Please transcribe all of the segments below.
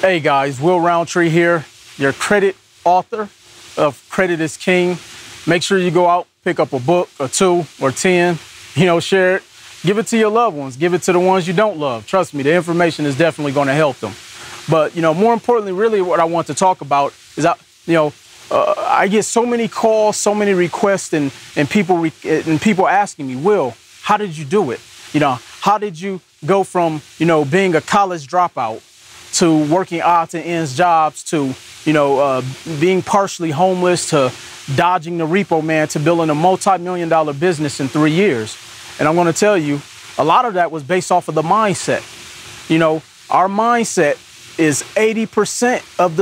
Hey guys, Will Roundtree here, your credit author of Credit is King. Make sure you go out, pick up a book or 2 or 10, share it. Give it to your loved ones. Give it to the ones you don't love. Trust me, the information is definitely going to help them. But, more importantly, really what I want to talk about is, I get so many calls, so many requests and people asking me, Will, how did you do it? How did you go from, being a college dropout to working odds and ends jobs to, being partially homeless to dodging the repo man to building a multi-million-dollar business in 3 years? And I'm going to tell you, a lot of that was based off of the mindset. Our mindset is 80% of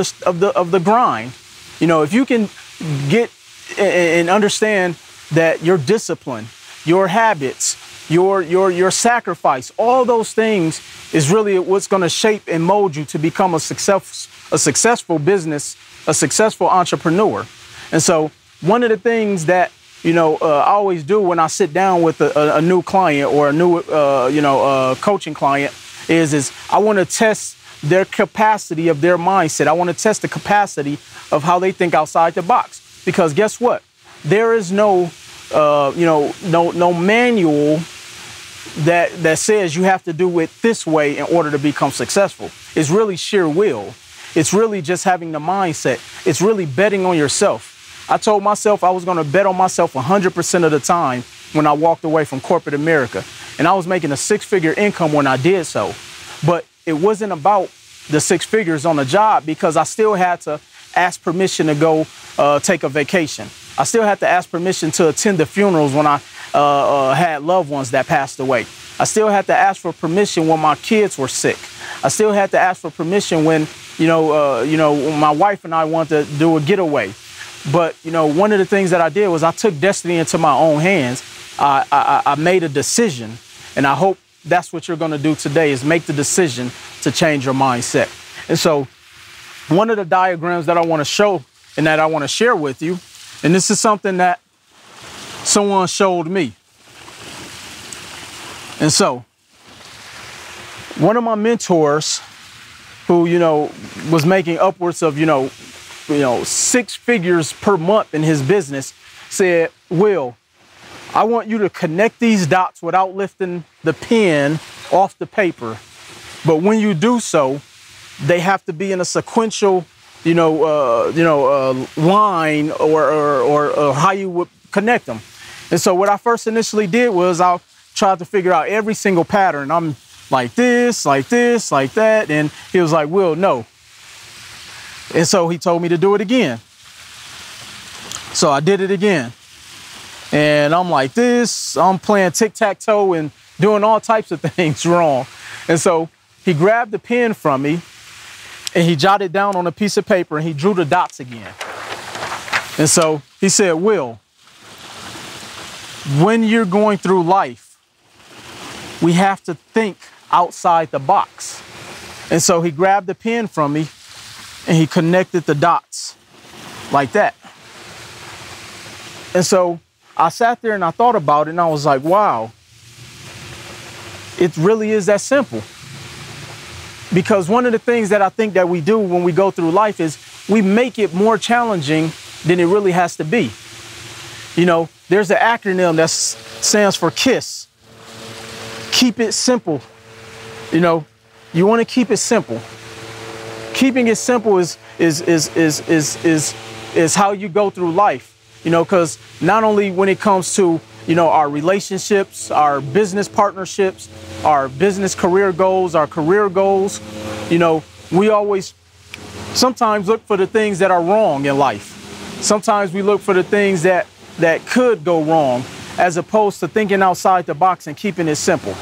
the grind. If you can get and understand that your discipline, your habits, your sacrifice, all those things is really what's going to shape and mold you to become a successful business, a successful entrepreneur. And so one of the things that I always do when I sit down with a new client or a new coaching client is I want to test their capacity of their mindset. I want to test the capacity of how they think outside the box, because guess what? There is no manual that says you have to do it this way in order to become successful. It's really sheer will. It's really just having the mindset. It's really betting on yourself. I told myself I was going to bet on myself 100% of the time when I walked away from corporate America. And I was making a 6-figure income when I did so. But it wasn't about the 6 figures on the job, because I still had to ask permission to go take a vacation. I still had to ask permission to attend the funerals when I had loved ones that passed away. I still had to ask for permission when my kids were sick. I still had to ask for permission when, my wife and I wanted to do a getaway. But, one of the things that I did was I took destiny into my own hands. I made a decision, and I hope that's what you're going to do today, is make the decision to change your mindset. And so one of the diagrams that I want to show and that I want to share with you, and this is something that someone showed me. And so one of my mentors who, was making upwards of, 6 figures per month in his business said, Will, I want you to connect these dots without lifting the pen off the paper. But when you do so, they have to be in a sequential, line or how you would connect them. And so what I first initially did was I tried to figure out every single pattern. I'm like this, like this, like that. And he was like, Will, no. And so he told me to do it again. So I did it again. And I'm like this, I'm playing tic-tac-toe and doing all types of things wrong. And so he grabbed the pen from me and he jotted down on a piece of paper and he drew the dots again. And so he said, Will, when you're going through life, we have to think outside the box. And so he grabbed the pen from me and he connected the dots like that. And so I sat there and I thought about it and I was like, wow, it really is that simple. Because one of the things that I think that we do when we go through life is we make it more challenging than it really has to be. There's an acronym that stands for KISS. Keep it simple. You want to keep it simple. Keeping it simple is how you go through life. Because not only when it comes to, our relationships, our business partnerships, our business career goals, our career goals, we always sometimes look for the things that are wrong in life. Sometimes we look for the things that could go wrong, as opposed to thinking outside the box and keeping it simple.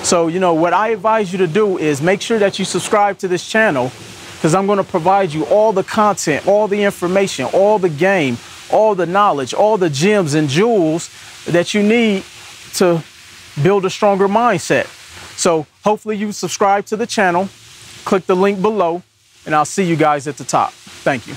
So, what I advise you to do is make sure that you subscribe to this channel, because I'm going to provide you all the content, all the information, all the game, all the knowledge, all the gems and jewels that you need to build a stronger mindset. So hopefully you subscribe to the channel, click the link below, and I'll see you guys at the top. Thank you.